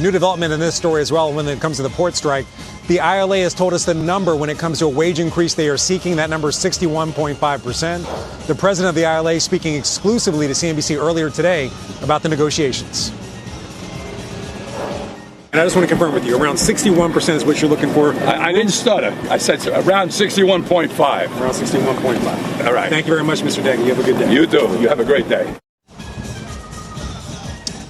new development in this story as well when it comes to the port strike. The ILA has told us the number when it comes to a wage increase they are seeking. That number is 61.5%. The president of the ILA speaking exclusively to CNBC earlier today about the negotiations. And I just want to confirm with you, around 61% is what you're looking for. I didn't stutter. I said around 61.5. Around 61.5. All right. Thank you very much, Mr. Deggy. You have a good day. You do. You have a great day.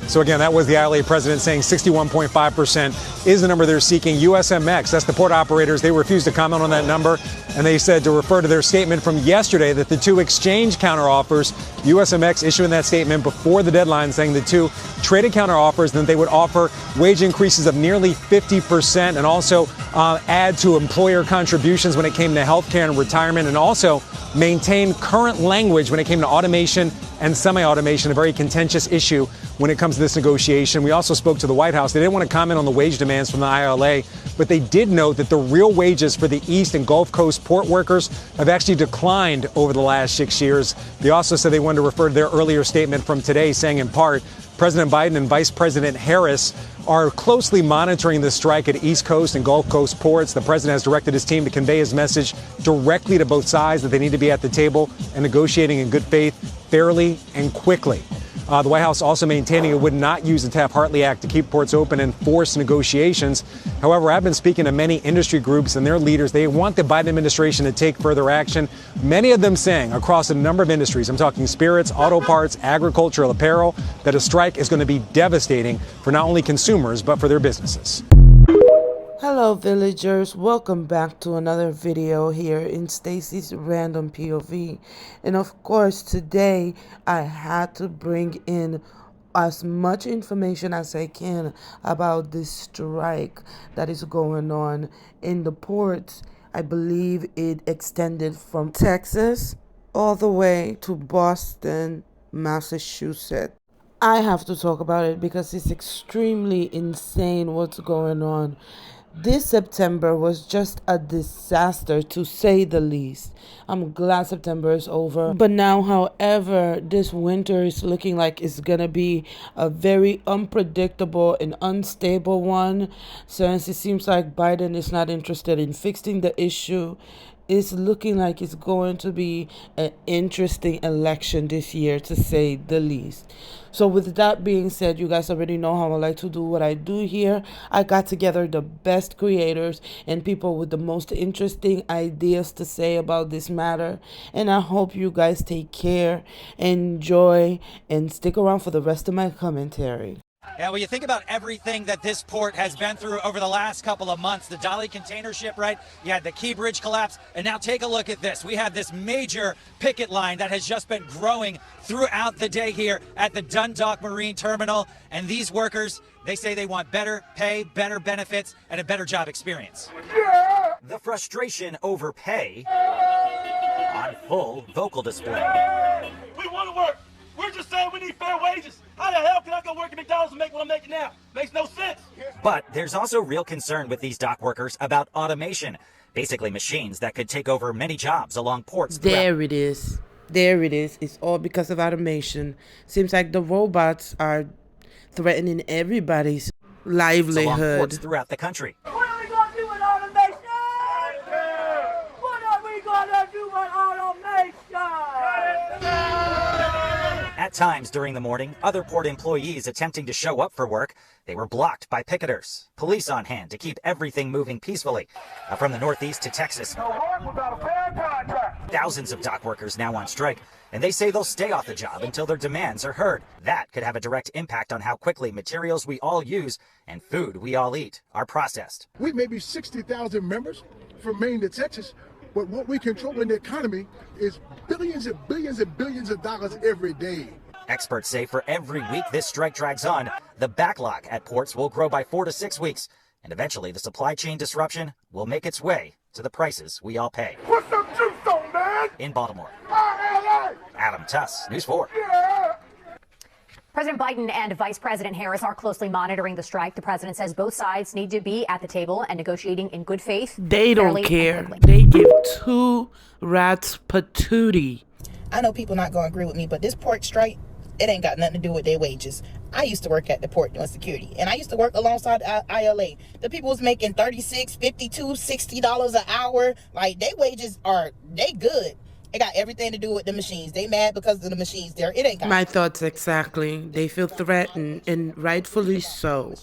So again, that was the ILA president saying 61.5% is the number they're seeking. USMX, that's the port operators, they refused to comment on that number, and they said to refer to their statement from yesterday that the two exchange counteroffers, USMX issuing that statement before the deadline saying the two traded counteroffers, then they would offer wage increases of nearly 50% and also add to employer contributions when it came to health care and retirement, and also maintain current language when it came to automation and semi-automation, a very contentious issue when it comes to this negotiation. We also spoke to the White House. They didn't want to comment on the wage demands from the ILA, but they did note that the real wages for the East and Gulf Coast port workers have actually declined over the last 6 years. They also said they wanted to refer to their earlier statement from today, saying in part, President Biden and Vice President Harris are closely monitoring the strike at East Coast and Gulf Coast ports. The president has directed his team to convey his message directly to both sides that they need to be at the table and negotiating in good faith, fairly and quickly. The White House also maintaining it would not use the Taft-Hartley Act to keep ports open and force negotiations. However, I've been speaking to many industry groups and their leaders. They want the Biden administration to take further action. Many of them saying across a number of industries, I'm talking spirits, auto parts, agricultural apparel, that a strike is going to be devastating for not only consumers, but for their businesses. Hello villagers, welcome back to another video here in Stacy's Random POV. And of course today I had to bring in as much information as I can about this strike that is going on in the ports. I believe it extended from Texas all the way to Boston, Massachusetts. I have to talk about it because it's extremely insane what's going on. This September was just a disaster, to say the least. I'm glad September is over. But now, however, this winter is looking like it's going to be a very unpredictable and unstable one, since it seems like Biden is not interested in fixing the issue. It's looking like it's going to be an interesting election this year, to say the least. So with that being said, you guys already know how I like to do what I do here. I got together the best creators and people with the most interesting ideas to say about this matter. And I hope you guys take care, enjoy, and stick around for the rest of my commentary. Yeah, when you think about everything that this port has been through over the last couple of months, the Dolly container ship, right? You had the Key Bridge collapse, and now take a look at this. We have this major picket line that has just been growing throughout the day here at the Dundalk Marine Terminal. And these workers, they say they want better pay, better benefits, and a better job experience. Yeah. The frustration over pay on full vocal display. We want to work. We're just saying we need fair wages. How the hell can I go work at McDonald's and make what I'm making now? Makes no sense. But there's also real concern with these dock workers about automation. Basically machines that could take over many jobs along ports. There it is. There it is. It's all because of automation. Seems like the robots are threatening everybody's livelihood. Along ports throughout the country. What are we going to do with automation? What are we going to do with automation? At times during the morning, other port employees attempting to show up for work, they were blocked by picketers. Police on hand to keep everything moving peacefully. From the Northeast to Texas, thousands of dock workers now on strike, and they say they'll stay off the job until their demands are heard. That could have a direct impact on how quickly materials we all use and food we all eat are processed. We may be 60,000 members from Maine to Texas, but what we control in the economy is billions and billions and billions of dollars every day. Experts say for every week this strike drags on, the backlog at ports will grow by 4 to 6 weeks. And eventually the supply chain disruption will make its way to the prices we all pay. Put some juice on, man! In Baltimore, LA! Adam Tuss, News 4. Yeah. President Biden and Vice President Harris are closely monitoring the strike. The president says both sides need to be at the table and negotiating in good faith. They don't care. They give two rats patootie. I know people not going to agree with me, but this port strike It ain't got nothing to do with their wages. I used to work at the port doing security, and I used to work alongside ILA. The people was making $36, $52, $60 an hour. Like, their wages they good. It got everything to do with the machines. They mad because of the machines there. It ain't got My thoughts exactly. They feel threatened, and rightfully so.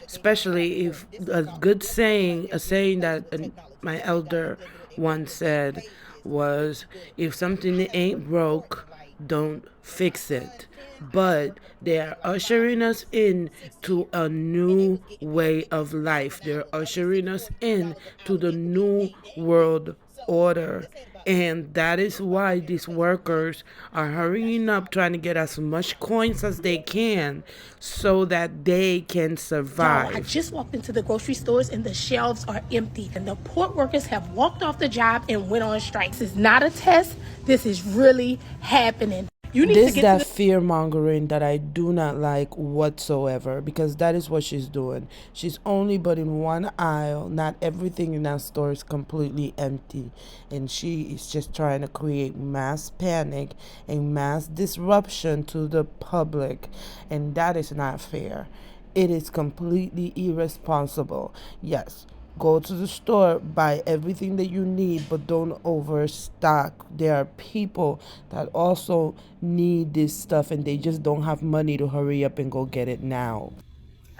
Especially if a saying that my elder once said was, if something ain't broke, don't fix it. But they're ushering us in to a new way of life. They're ushering us in to the new world order. And that is why these workers are hurrying up, trying to get as much coins as they can so that they can survive. I just walked into the grocery stores and the shelves are empty. And the port workers have walked off the job and went on strike. This is not a test. This is really happening. This is that fear mongering that I do not like whatsoever, because that is what she's doing. She's only but in one aisle. Not everything in that store is completely empty, and she is just trying to create mass panic and mass disruption to the public, and that is not fair. It is completely irresponsible. Yes, go to the store, buy everything that you need, but don't overstock. There are people that also need this stuff and they just don't have money to hurry up and go get it now.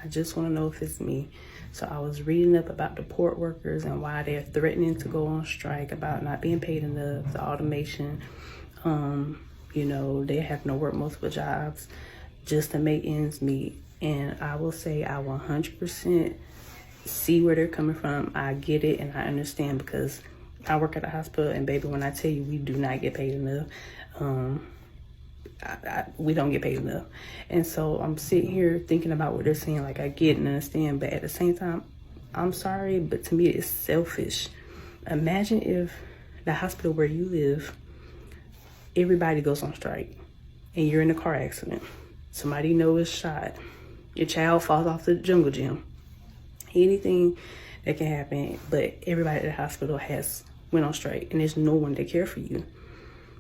I just want to know if it's me. So I was reading up about the port workers and why they're threatening to go on strike about not being paid enough, the automation. They have to work multiple jobs just to make ends meet. And I will say I 100% see where they're coming from. I get it and I understand, because I work at a hospital, and baby, when I tell you we do not get paid enough, we don't get paid enough. And so I'm sitting here thinking about what they're saying, like I get and understand, but at the same time, I'm sorry, but to me it's selfish. Imagine if the hospital where you live, everybody goes on strike and you're in a car accident. Somebody you know is shot. Your child falls off the jungle gym. Anything that can happen, but everybody at the hospital has went on strike, and there's no one to care for you.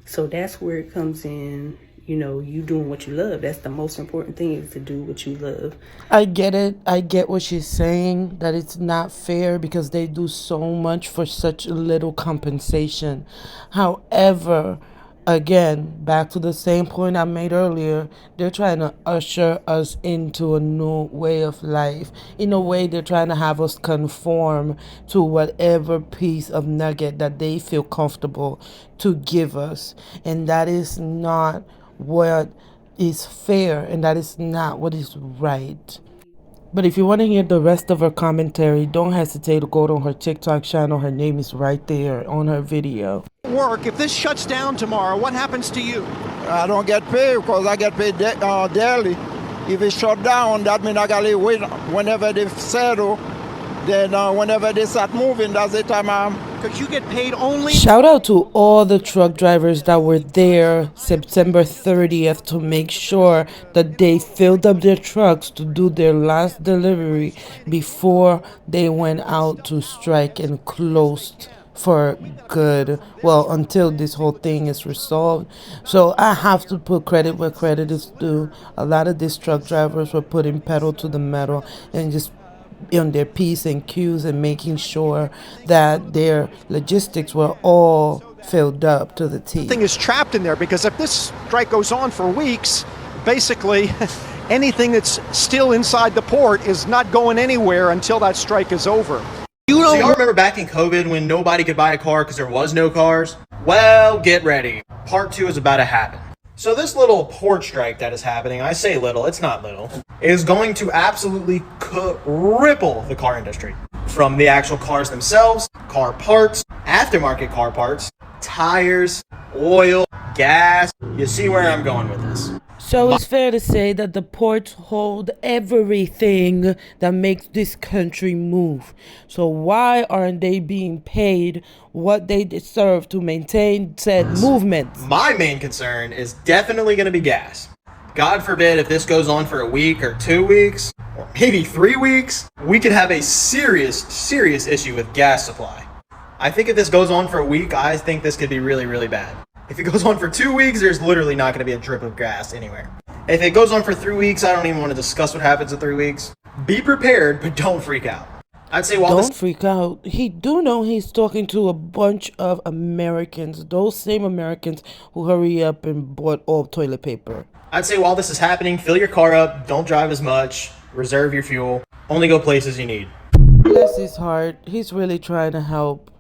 So that's where it comes in, you doing what you love. That's the most important thing, is to do what you love. I get it. I get what she's saying, that it's not fair because they do so much for such little compensation. However, again, back to the same point I made earlier, they're trying to usher us into a new way of life. In a way, they're trying to have us conform to whatever piece of nugget that they feel comfortable to give us. And that is not what is fair, and that is not what is right. But if you want to hear the rest of her commentary, don't hesitate to go to her TikTok channel. Her name is right there on her video. Work. If this shuts down tomorrow, what happens to you? I don't get paid because I get paid daily. If it's shut down, that means I gotta wait whenever they settle. Then whenever they start moving, that's the time because you get paid only. Shout out to all the truck drivers that were there September 30th to make sure that they filled up their trucks to do their last delivery before they went out to strike and closed for good. Well, until this whole thing is resolved. So I have to put credit where credit is due. A lot of these truck drivers were putting pedal to the metal and just on their P's and Q's and making sure that their logistics were all filled up to the T. Thing is trapped in there, because if this strike goes on for weeks, basically anything that's still inside the port is not going anywhere until that strike is over. So y'all remember back in COVID when nobody could buy a car because there was no cars? Well, get ready. Part 2 is about to happen. So this little port strike that is happening, I say little, it's not little, is going to absolutely cripple the car industry. From the actual cars themselves, car parts, aftermarket car parts, tires, oil, gas. You see where I'm going with this. So it's fair to say that the ports hold everything that makes this country move. So why aren't they being paid what they deserve to maintain said movements? My main concern is definitely going to be gas. God forbid if this goes on for a week or 2 weeks, or maybe 3 weeks, we could have a serious issue with gas supply. I think if this goes on for a week, I think this could be really, really bad. If it goes on for 2 weeks, there's literally not going to be a drip of gas anywhere. If it goes on for 3 weeks, I don't even want to discuss what happens in 3 weeks. Be prepared, but don't freak out. I'd say don't freak out. He do know he's talking to a bunch of Americans, those same Americans who hurry up and bought all toilet paper. I'd say while this is happening, fill your car up, don't drive as much, reserve your fuel, only go places you need. Bless his heart, he's really trying to help.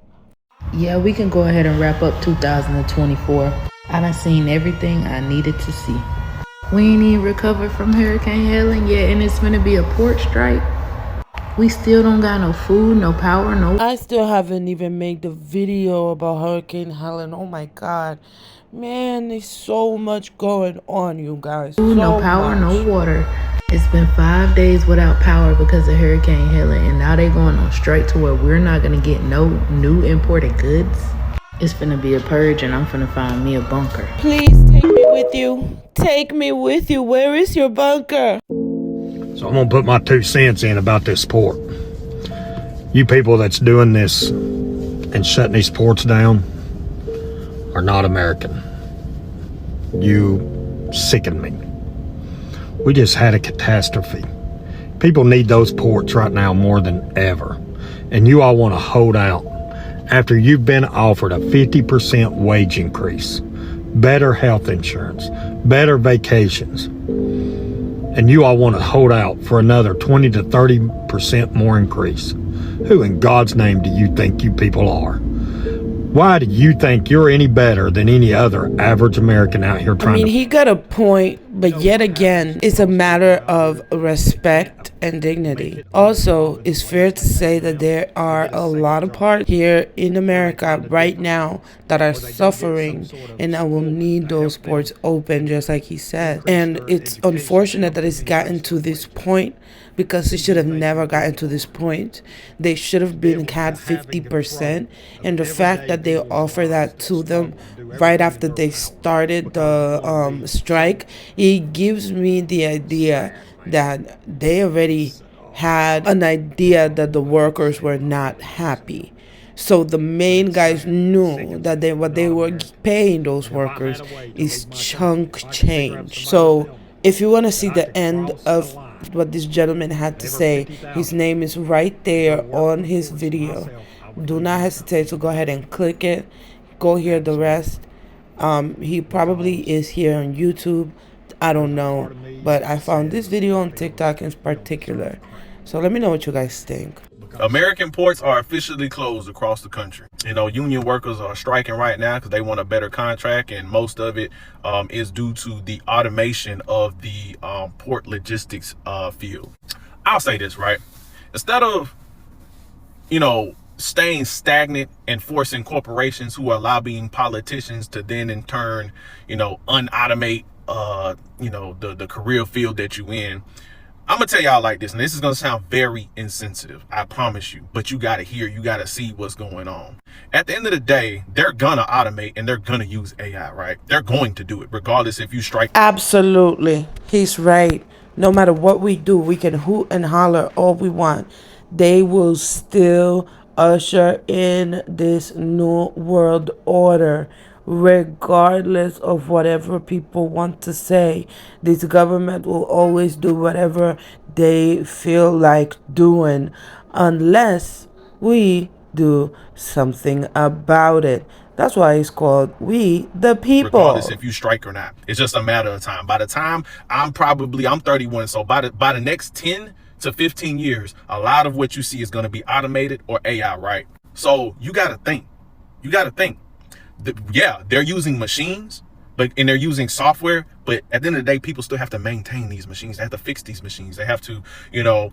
Yeah, we can go ahead and wrap up 2024. I done seen everything I needed to see. We ain't even recovered from Hurricane Helen yet, and it's gonna be a port strike. We still don't got no food, no power, no... I still haven't even made the video about Hurricane Helen. Oh my God. Man, there's so much going on, you guys. Food, no power, no water. It's been 5 days without power because of Hurricane Helen, and now they going on strike to where we're not gonna get no new imported goods. It's finna be a purge, and I'm finna find me a bunker. Please take me with you. Take me with you. Where is your bunker? So I'm gonna put my 2 cents in about this port. You people that's doing this and shutting these ports down are not American. You sicken me. We just had a catastrophe. People need those ports right now more than ever. And you all want to hold out after you've been offered a 50% wage increase, better health insurance, better vacations. And you all want to hold out for another 20 to 30% more increase. Who in God's name do you think you people are? Why do you think you're any better than any other average American out here trying to... he got a point, but yet again, it's a matter of respect and dignity. Also, it's fair to say that there are a lot of parts here in America right now that are suffering and that will need those ports open, just like he said. And it's unfortunate that it's gotten to this point, because it should have never gotten to this point. They should have been had 50%, and the fact that they offer that to them right after they started the strike, it gives me the idea that they already had an idea that the workers were not happy. So the main guys knew that what they were paying those workers is chunk change. So if you want to see the end of what this gentleman had to say, his name is right there on his video. Do not hesitate to go ahead and click it. Go hear the rest. He probably is here on YouTube. I don't know. But I found this video on TikTok in particular. So let me know what you guys think. American ports are officially closed across the country. You know, union workers are striking right now because they want a better contract, and most of it is due to the automation of the port logistics field. I'll say this, right? Instead of, you know, staying stagnant and forcing corporations who are lobbying politicians to then in turn, you know, unautomate, you know, the career field that you in, I'm gonna tell y'all like this, and this is gonna sound very insensitive, I promise you, but you gotta hear, you gotta see what's going on. At the end of the day, they're gonna automate and they're gonna use AI, right? They're going to do it, regardless if you strike. Absolutely, he's right. No matter what we do, we can hoot and holler all we want. They will still usher in this new world order. Regardless of whatever people want to say, this government will always do whatever they feel like doing unless we do something about it. That's why it's called We the People. Regardless if you strike or not, it's just a matter of time. By the time I'm 31, so by the next 10 to 15 years, a lot of what you see is going to be automated or AI, right? So you got to think. Yeah, they're using machines, and they're using software, but at the end of the day, people still have to maintain these machines. They have to fix these machines. They have to, you know,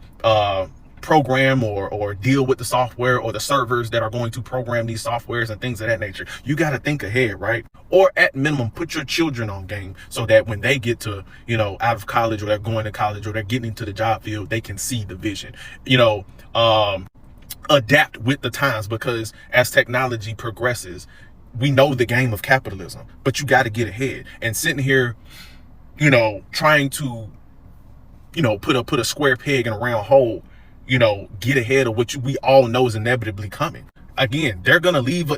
program or deal with the software or the servers that are going to program these softwares and things of that nature. You got to think ahead, right? Or at minimum, put your children on game so that when they get to, you know, out of college, or they're going to college, or they're getting into the job field, they can see the vision, you know, adapt with the times, because as technology progresses, we know the game of capitalism, but you got to get ahead. And sitting here, you know, trying to, you know, put a square peg in a round hole, you know, get ahead of what we all know is inevitably coming. Again, they're gonna leave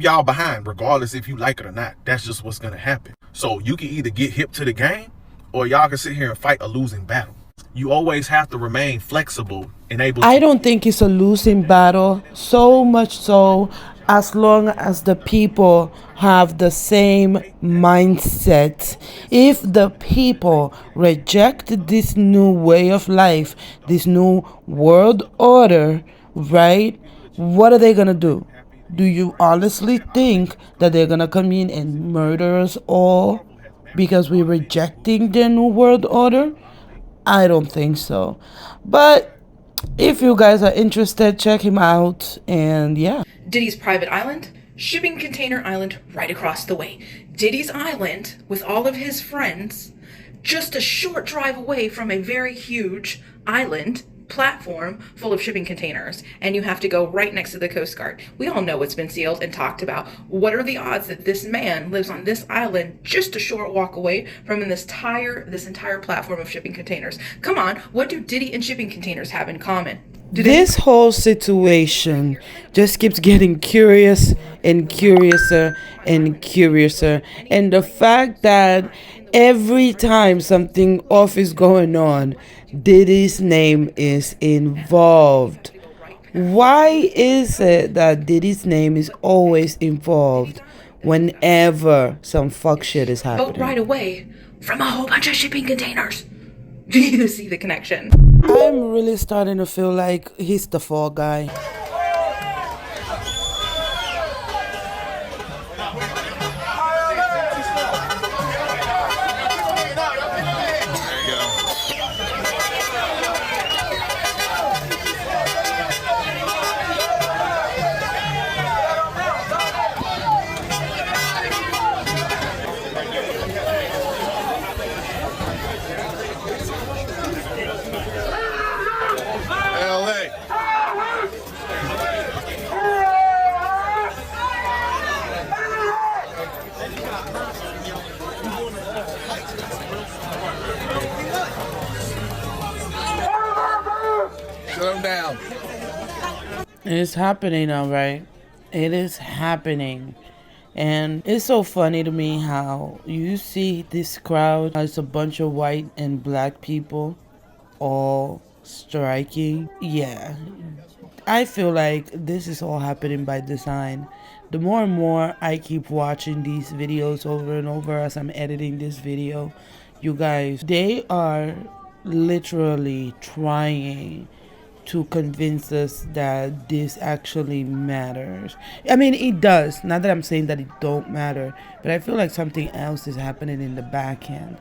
y'all behind, regardless if you like it or not. That's just what's gonna happen. So you can either get hip to the game, or y'all can sit here and fight a losing battle. You always have to remain flexible and able to. I don't think it's a losing battle, so much so as long as the people have the same mindset. If the people reject this new way of life, this new world order, right, what are they going to do? Do you honestly think that they're going to come in and murder us all because we're rejecting their new world order? I don't think so. But if you guys are interested, check him out. And yeah. Diddy's private island, shipping container island right across the way. Diddy's island with all of his friends, just a short drive away from a very huge island platform full of shipping containers, and you have to go right next to the Coast Guard. We all know what's been sealed and talked about. What are the odds that this man lives on this island just a short walk away from this entire platform of shipping containers? Come on, what do Diddy and shipping containers have in common? This whole situation just keeps getting curious and curiouser and curiouser. And the fact that every time something off is going on, Diddy's name is involved. Why is it that Diddy's name is always involved whenever some fuck shit is happening? Boat right away from a whole bunch of shipping containers. Do you see the connection? I'm really starting to feel like he's the fall guy. Shut him down. It's happening, all right. It is happening. And it's so funny to me how you see this crowd as a bunch of white and black people all striking. Yeah, I feel like this is all happening by design. The more and more I keep watching these videos over and over as I'm editing this video, you guys, they are literally trying to convince us that this actually matters. I mean, it does. Not that I'm saying that it don't matter, but I feel like something else is happening in the back end.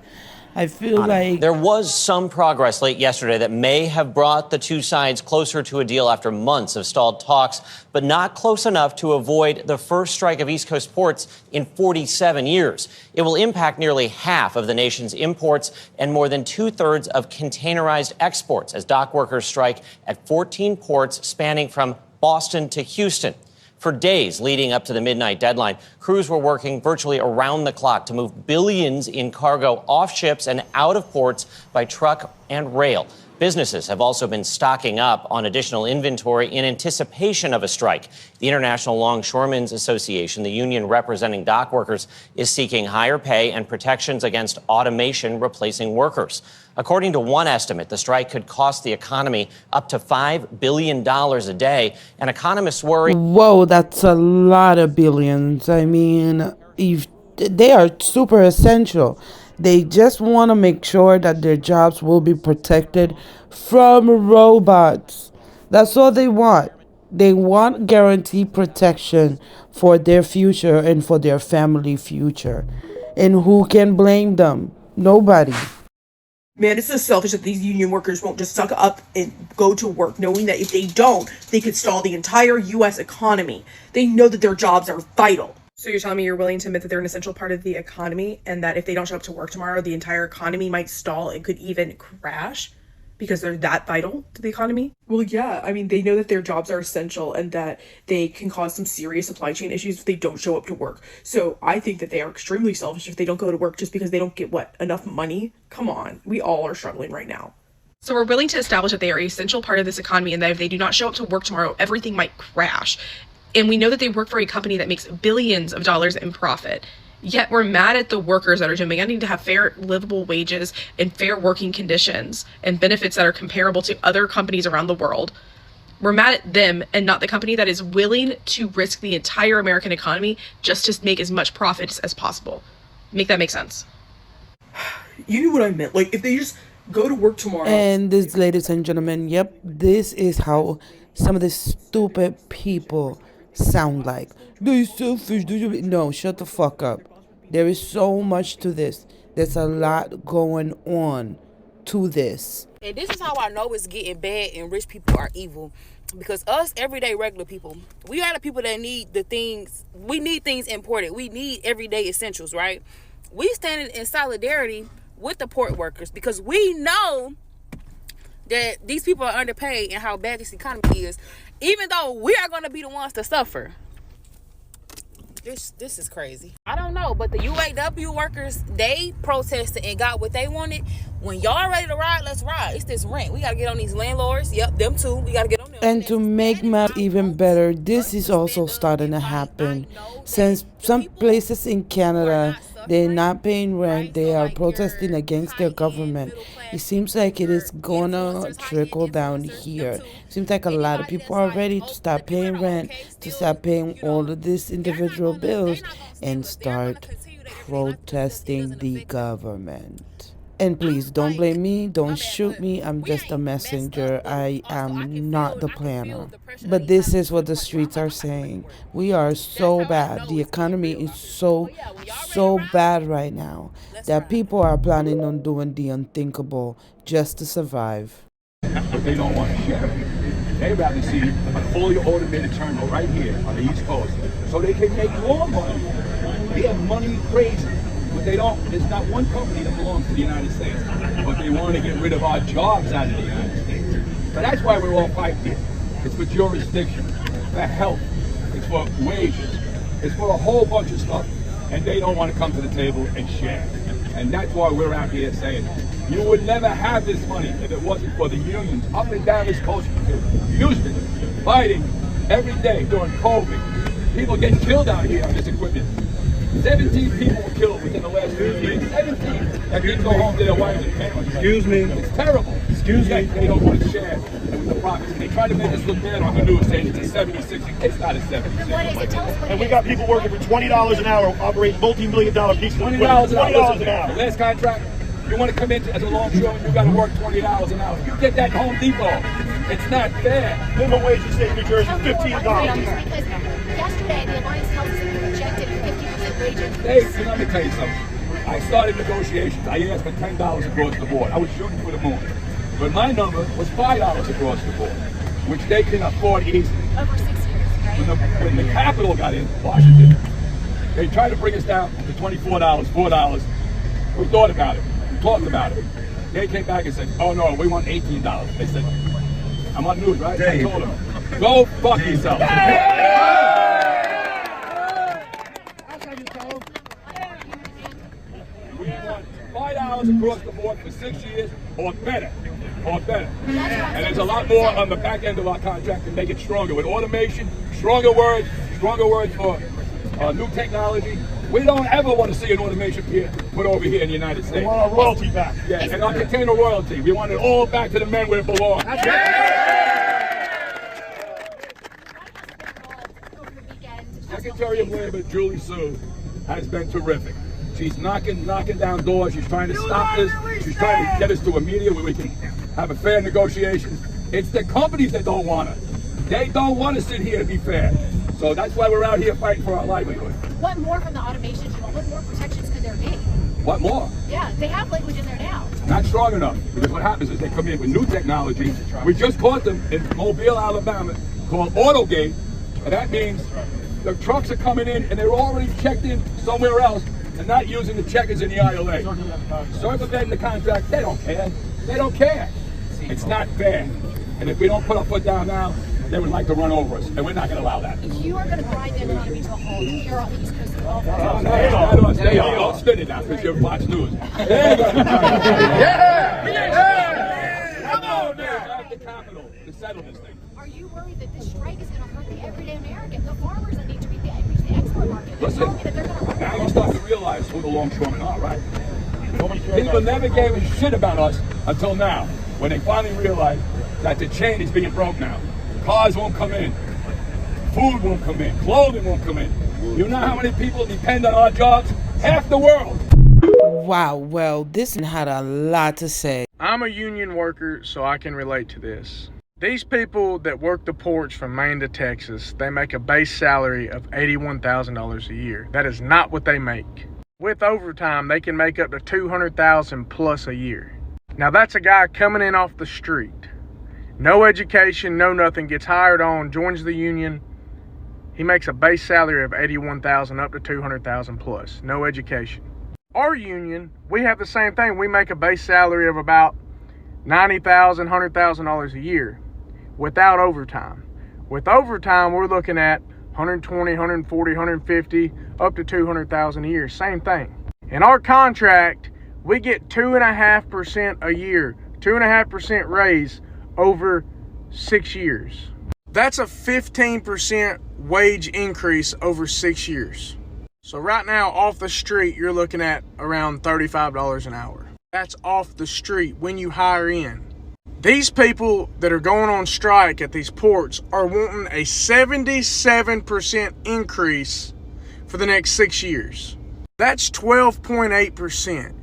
I feel like there was some progress late yesterday that may have brought the two sides closer to a deal after months of stalled talks, but not close enough to avoid the first strike of East Coast ports in 47 years. It will impact nearly half of the nation's imports and more than 2/3 of containerized exports as dock workers strike at 14 ports spanning from Boston to Houston. For days leading up to the midnight deadline, crews were working virtually around the clock to move billions in cargo off ships and out of ports by truck and rail. Businesses have also been stocking up on additional inventory in anticipation of a strike. The International Longshoremen's Association, the union representing dock workers, is seeking higher pay and protections against automation replacing workers. According to one estimate, the strike could cost the economy up to $5 billion a day, and economists worry. Whoa, that's a lot of billions. I mean, if they are super essential. They just want to make sure that their jobs will be protected from robots. That's all they want. They want guaranteed protection for their future and for their family future. And who can blame them? Nobody. Man, it's so selfish that these union workers won't just suck up and go to work, knowing that if they don't, they could stall the entire U.S. economy. They know that their jobs are vital. So you're telling me you're willing to admit that they're an essential part of the economy, and that if they don't show up to work tomorrow, the entire economy might stall and could even crash because they're that vital to the economy? Well, yeah. I mean, they know that their jobs are essential and that they can cause some serious supply chain issues if they don't show up to work. So I think that they are extremely selfish if they don't go to work just because they don't get, enough money? Come on. We all are struggling right now. So we're willing to establish that they are an essential part of this economy and that if they do not show up to work tomorrow, everything might crash. And we know that they work for a company that makes billions of dollars in profit. Yet we're mad at the workers that are demanding to have fair, livable wages and fair working conditions and benefits that are comparable to other companies around the world. We're mad at them and not the company that is willing to risk the entire American economy just to make as much profits as possible. Make that make sense? You knew what I meant. Like, if they just go to work tomorrow. And this, ladies and gentlemen, yep, this is how some of the stupid people sound like. They're selfish. No, shut the fuck up. There is so much to this. There's a lot going on to this. And this is how I know it's getting bad and rich people are evil. Because us, everyday regular people, we are the people that need the things. We need things imported. We need everyday essentials, right? We stand in solidarity with the port workers because we know that these people are underpaid and how bad this economy is, even though we are going to be the ones to suffer. This is crazy. I don't know, but the UAW workers, they protested and got what they wanted. When y'all ready to ride, let's ride. It's this rent. We got to get on these landlords. Yep, them too. We got to get on them. And to make matters even better, this is also starting to happen. Since some places in Canada, they're not paying rent, they are protesting against their government. It seems like it is gonna trickle down here. It seems like a lot of people are ready to stop paying rent, to stop paying all of these individual bills, and start protesting the government. And please, don't blame me, don't shoot me, I'm just a messenger, I am not the planner. But this is what the streets are saying. We are so bad, the economy is so bad right now, that people are planning on doing the unthinkable just to survive. But they don't want to share. They'd rather see a fully automated terminal right here on the East Coast, so they can make more money. They have money crazy. But they don't, there's not one company that belongs to the United States. But they want to get rid of our jobs out of the United States. So that's why we're all fighting here. It's for jurisdiction, for health, it's for wages, it's for a whole bunch of stuff. And they don't want to come to the table and share. And that's why we're out here saying, you would never have this money if it wasn't for the unions up and down this coast. Houston, fighting every day during COVID. People get killed out here on this equipment. 17 people were killed within the last 2 years. 17 that didn't go home to their wives and families. Excuse me. It's terrible. Excuse me. They don't want to share with the profits. They try to make us look bad on the news saying it's a 76. It's not a 76. And we got people working for $20 an hour, operating multi-million-dollar pieces of equipment. $20 an hour. Last contract, you want to come in as a longshoreman, you got to work $20 an hour. You get that Home Depot. It's not fair. Minimum wage in the state of New Jersey is $15. Because yesterday, the Alliance tells us that you rejected 50% wage increase. Hey, let me tell you something. I started negotiations. I asked for $10 across the board. I was shooting for the moon. But my number was $5 across the board, which they can afford easily. Over 6 years, right? When the capital got in Washington, they tried to bring us down to $24, $4. We thought about it. We talked about it. They came back and said, oh no, we want $18. They said, I'm on news, right? I told them, go fuck yourself. We want $5 across the board for 6 years or better. And there's a lot more on the back end of our contract to make it stronger with automation, stronger words for new technology. We don't ever want to see an automation put over here in the United States. We want our royalty back. Yeah, and our container royalty. We want it all back to the men where it belongs. Secretary of Labor, Julie Sue, has been terrific. She's knocking down doors. She's trying to stop this. She's trying to get us to a media where we can have a fair negotiation. It's the companies that don't want it. They don't want to sit here to be fair. So that's why we're out here fighting for our livelihood. What more from the automation? What more protections could there be? What more? Yeah, they have language in there now. Not strong enough. Because what happens is they come in with new technology. We just caught them in Mobile, Alabama, called Autogate. And that means the trucks are coming in and they're already checked in somewhere else and not using the checkers in the ILA. Circumventing the contract, they don't care. They don't care. It's not fair. And if we don't put our foot down now, they would like to run over us, and we're not going to allow that. You are going to grind the economy to a halt here on the East Coast of all. Don't spin it now, because you're Fox News. Come on now! The Capitol to settle this thing. Are you worried that this strike is going to hurt the everyday American, the farmers that need to reach the export market? They're telling me that they're going to run. Now you start to realize who the longshoremen are, right? People never gave a shit about us until now, when they finally realized that the chain is being broke now. Cars won't come in. Food won't come in. Clothing won't come in. You know how many people depend on our jobs? Half the world. Wow, well, this had a lot to say. I'm a union worker, so I can relate to this. These people that work the ports from Maine to Texas, they make a base salary of $81,000 a year. That is not what they make. With overtime, they can make up to $200,000 plus a year. Now that's a guy coming in off the street. No education, no nothing, gets hired on, joins the union. He makes a base salary of $81,000 up to $200,000 plus. No education. Our union, we have the same thing. We make a base salary of about $90,000, $100,000 a year without overtime. With overtime, we're looking at $120,000, $140,000, $150,000, up to $200,000 a year. Same thing. In our contract, we get 2.5% a year, 2.5% raise over 6 years. That's a 15% wage increase over 6 years. So right now, off the street, you're looking at around $35 an hour. That's off the street when you hire in. These people that are going on strike at these ports are wanting a 77% increase for the next 6 years. That's 12.8%.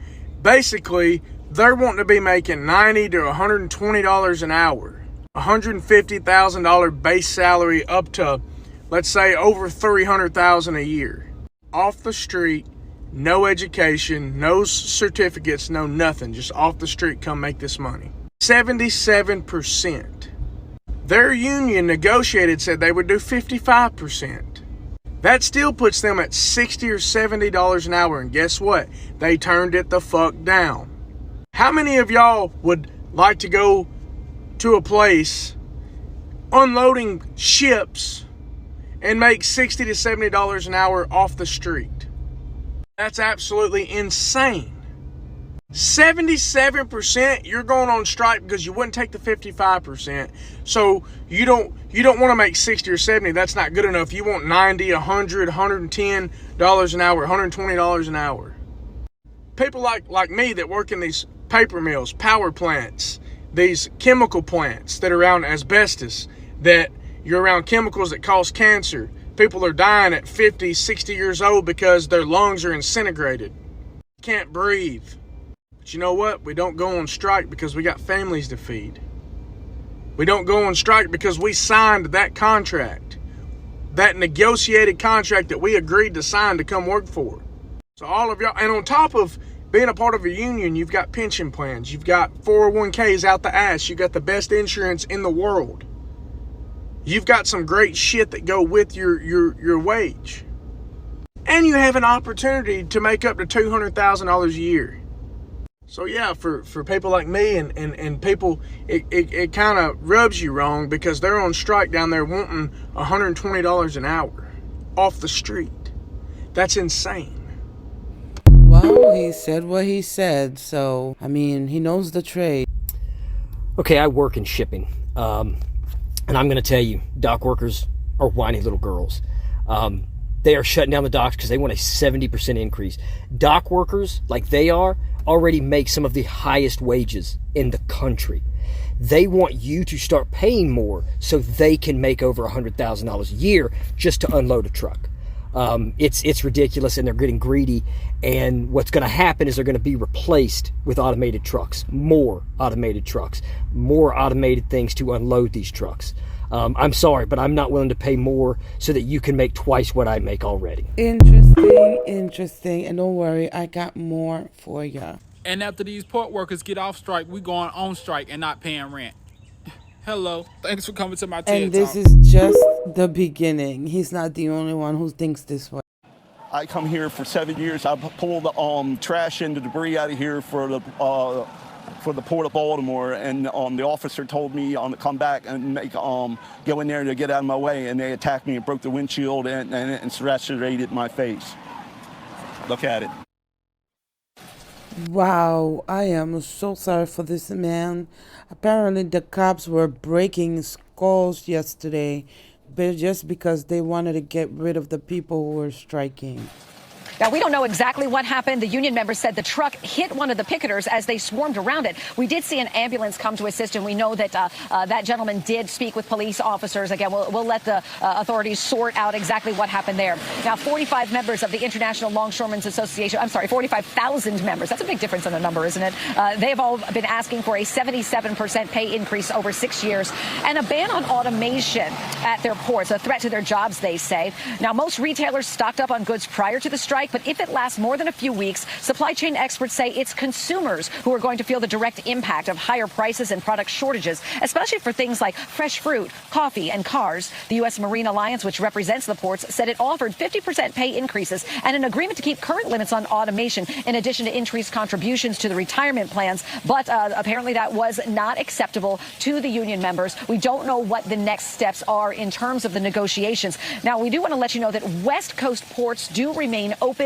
Basically, they're wanting to be making $90 to $120 an hour. $150,000 base salary up to, let's say, over $300,000 a year. Off the street, no education, no certificates, no nothing. Just off the street, come make this money. 77%. Their union negotiated, said they would do 55%. That still puts them at $60 or $70 an hour, and guess what? They turned it the fuck down. How many of y'all would like to go to a place unloading ships and make $60 to $70 an hour off the street? That's absolutely insane. 77%, you're going on strike because you wouldn't take the 55%. So you don't want to make 60 or 70. That's not good enough. You want 90, 100, $110 an hour, $120 an hour. People like me that work in these paper mills, power plants, these chemical plants that are around asbestos, that you're around chemicals that cause cancer. People are dying at 50, 60 years old because their lungs are disintegrated. Can't breathe. But you know what? We don't go on strike because we got families to feed. We don't go on strike because we signed that contract, that negotiated contract that we agreed to sign to come work for. So all of y'all, and on top of being a part of a union, you've got pension plans, you've got 401ks out the ass, you've got the best insurance in the world. You've got some great shit that go with your wage. And you have an opportunity to make up to $200,000 a year. So yeah, for people like me and people, it kind of rubs you wrong because they're on strike down there wanting $120 an hour off the street. That's insane. Well, he said what he said, so, I mean, he knows the trade. Okay, I work in shipping, and I'm going to tell you, dock workers are whiny little girls. They are shutting down the docks because they want a 70% increase. Dock workers, like they are, already make some of the highest wages in the country. They want you to start paying more so they can make over $100,000 a year just to unload a truck. It's ridiculous, and they're getting greedy, and what's going to happen is they're going to be replaced with automated trucks, more automated things to unload these trucks. I'm sorry, but I'm not willing to pay more so that you can make twice what I make already. Interesting, and don't worry, I got more for ya. And after these port workers get off strike, we going on strike and not paying rent. Hello, thanks for coming to my TED And this Talk. is just the beginning. He's not the only one who thinks this way. I come here for 7 years. I pulled the trash and the debris out of here for the Port of Baltimore, and the officer told me to come back and go in there to get out of my way, and they attacked me and broke the windshield and lacerated my face. Look at it. Wow, I am so sorry for this man. Apparently, the cops were breaking skulls yesterday, but just because they wanted to get rid of the people who were striking. Now, we don't know exactly what happened. The union members said the truck hit one of the picketers as they swarmed around it. We did see an ambulance come to assist, and we know that that gentleman did speak with police officers. Again, we'll let the authorities sort out exactly what happened there. Now, 45 members of the International Longshoremen's Association, I'm sorry, 45,000 members. That's a big difference in the number, isn't it? They have all been asking for a 77% pay increase over 6 years and a ban on automation at their ports, a threat to their jobs, they say. Now, most retailers stocked up on goods prior to the strike, but if it lasts more than a few weeks, supply chain experts say it's consumers who are going to feel the direct impact of higher prices and product shortages, especially for things like fresh fruit, coffee, and cars. The U.S. Marine Alliance, which represents the ports, said it offered 50% pay increases and an agreement to keep current limits on automation, in addition to increased contributions to the retirement plans. But apparently that was not acceptable to the union members. We don't know what the next steps are in terms of the negotiations. Now, we do want to let you know that West Coast ports do remain open.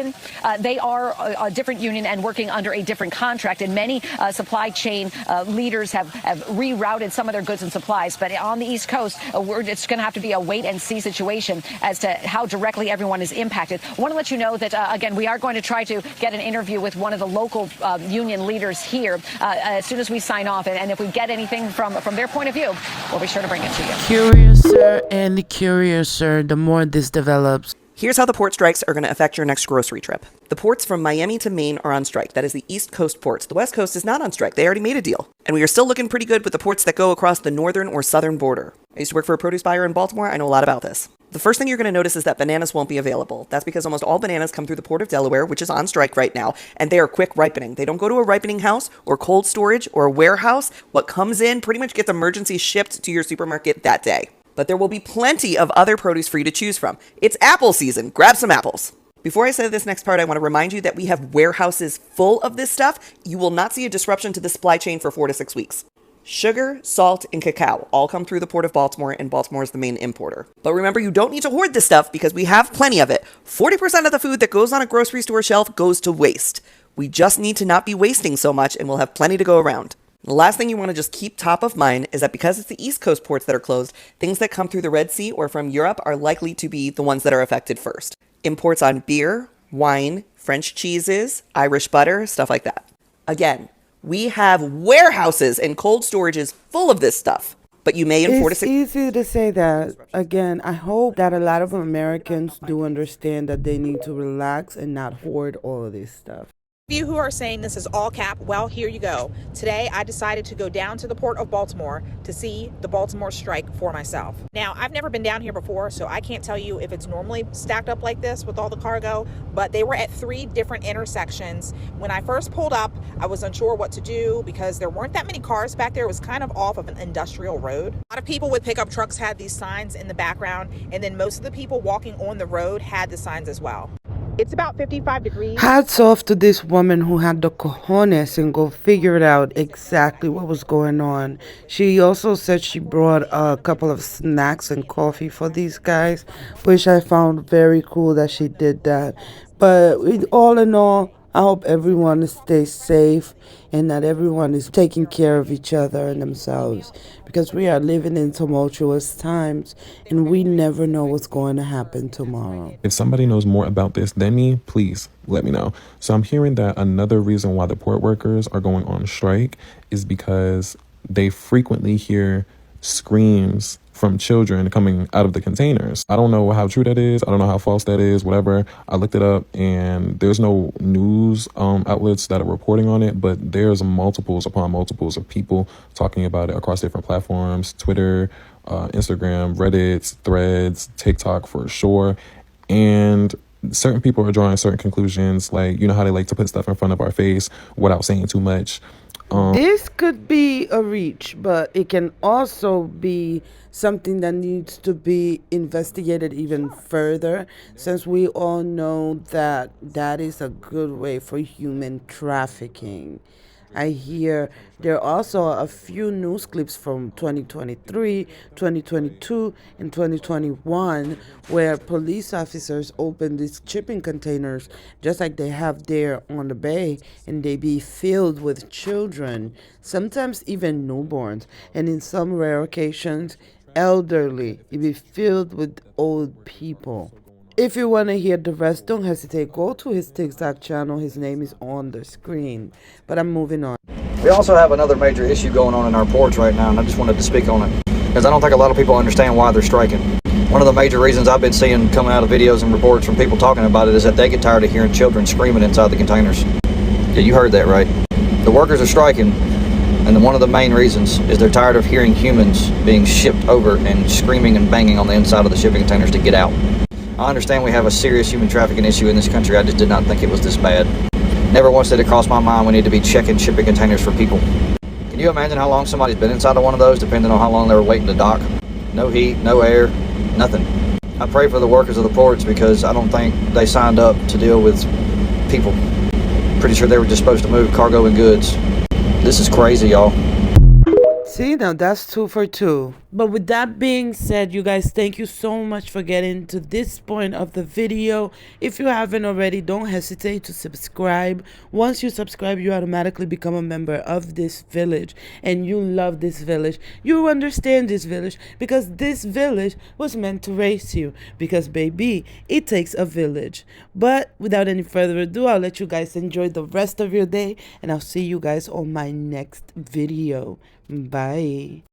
They are a different union and working under a different contract, and many supply chain leaders have rerouted some of their goods and supplies. But on the East Coast, it's going to have to be a wait-and-see situation as to how directly everyone is impacted. I want to let you know that, again, we are going to try to get an interview with one of the local union leaders here as soon as we sign off. And if we get anything from their point of view, we'll be sure to bring it to you. Curiouser and curiouser the more this develops. Here's how the port strikes are going to affect your next grocery trip. The ports from Miami to Maine are on strike. That is the East Coast ports. The West Coast is not on strike. They already made a deal. And we are still looking pretty good with the ports that go across the northern or southern border. I used to work for a produce buyer in Baltimore. I know a lot about this. The first thing you're going to notice is that bananas won't be available. That's because almost all bananas come through the Port of Delaware, which is on strike right now, and they are quick ripening. They don't go to a ripening house or cold storage or a warehouse. What comes in pretty much gets emergency shipped to your supermarket that day. But there will be plenty of other produce for you to choose from. It's apple season. Grab some apples. Before I say this next part, I want to remind you that we have warehouses full of this stuff. You will not see a disruption to the supply chain for 4 to 6 weeks. Sugar, salt, and cacao all come through the Port of Baltimore, and Baltimore is the main importer. But remember, you don't need to hoard this stuff because we have plenty of it. 40% of the food that goes on a grocery store shelf goes to waste. We just need to not be wasting so much, and we'll have plenty to go around. The last thing you want to just keep top of mind is that because it's the East Coast ports that are closed, things that come through the Red Sea or from Europe are likely to be the ones that are affected first. Imports on beer, wine, French cheeses, Irish butter, stuff like that. Again, we have warehouses and cold storages full of this stuff. But you may in 4 to 6... It's easy to say that. Again, I hope that a lot of Americans do understand that they need to relax and not hoard all of this stuff. You who are saying this is all cap, well, here you go. Today, I decided to go down to the Port of Baltimore to see the Baltimore strike for myself. Now, I've never been down here before, so I can't tell you if it's normally stacked up like this with all the cargo, but they were at 3 different intersections. When I first pulled up, I was unsure what to do because there weren't that many cars back there. It was kind of off of an industrial road. A lot of people with pickup trucks had these signs in the background, and then most of the people walking on the road had the signs as well. It's about 55 degrees. Hats off to this woman who had the cojones and go figure it out exactly what was going on. She also said she brought a couple of snacks and coffee for these guys, which I found very cool that she did that. But all in all, I hope everyone stays safe and that everyone is taking care of each other and themselves, because we are living in tumultuous times and we never know what's going to happen tomorrow. If somebody knows more about this than me, please let me know. So I'm hearing that another reason why the port workers are going on strike is because they frequently hear screams from children coming out of the containers. I don't know how true that is. I don't know how false that is, whatever. I looked it up and there's no news outlets that are reporting on it, but there's multiples upon multiples of people talking about it across different platforms, Twitter, Instagram, Reddit, Threads, TikTok for sure. And certain people are drawing certain conclusions, like, you know how they like to put stuff in front of our face without saying too much. This could be a reach, but it can also be something that needs to be investigated even further, since we all know that that is a good way for human trafficking. I hear there are also a few news clips from 2023, 2022, and 2021 where police officers open these shipping containers just like they have there on the bay, and they be filled with children, sometimes even newborns, and in some rare occasions, elderly. It be filled with old people. If you want to hear the rest, don't hesitate. Go to his TikTok channel. His name is on the screen. But I'm moving on. We also have another major issue going on in our ports right now, and I just wanted to speak on it because I don't think a lot of people understand why they're striking. One of the major reasons I've been seeing coming out of videos and reports from people talking about it is that they get tired of hearing children screaming inside the containers. Yeah, you heard that right. The workers are striking, and one of the main reasons is they're tired of hearing humans being shipped over and screaming and banging on the inside of the shipping containers to get out. I understand we have a serious human trafficking issue in this country. I just did not think it was this bad. Never once did it cross my mind we need to be checking shipping containers for people. Can you imagine how long somebody's been inside of one of those, depending on how long they were waiting to dock? No heat, no air, nothing. I pray for the workers of the ports because I don't think they signed up to deal with people. Pretty sure they were just supposed to move cargo and goods. This is crazy, y'all. See, now that's 2 for 2. But with that being said, you guys, thank you so much for getting to this point of the video. If you haven't already, don't hesitate to subscribe. Once you subscribe, you automatically become a member of this village. And you love this village. You understand this village because this village was meant to raise you. Because, baby, it takes a village. But without any further ado, I'll let you guys enjoy the rest of your day. And I'll see you guys on my next video. Bye.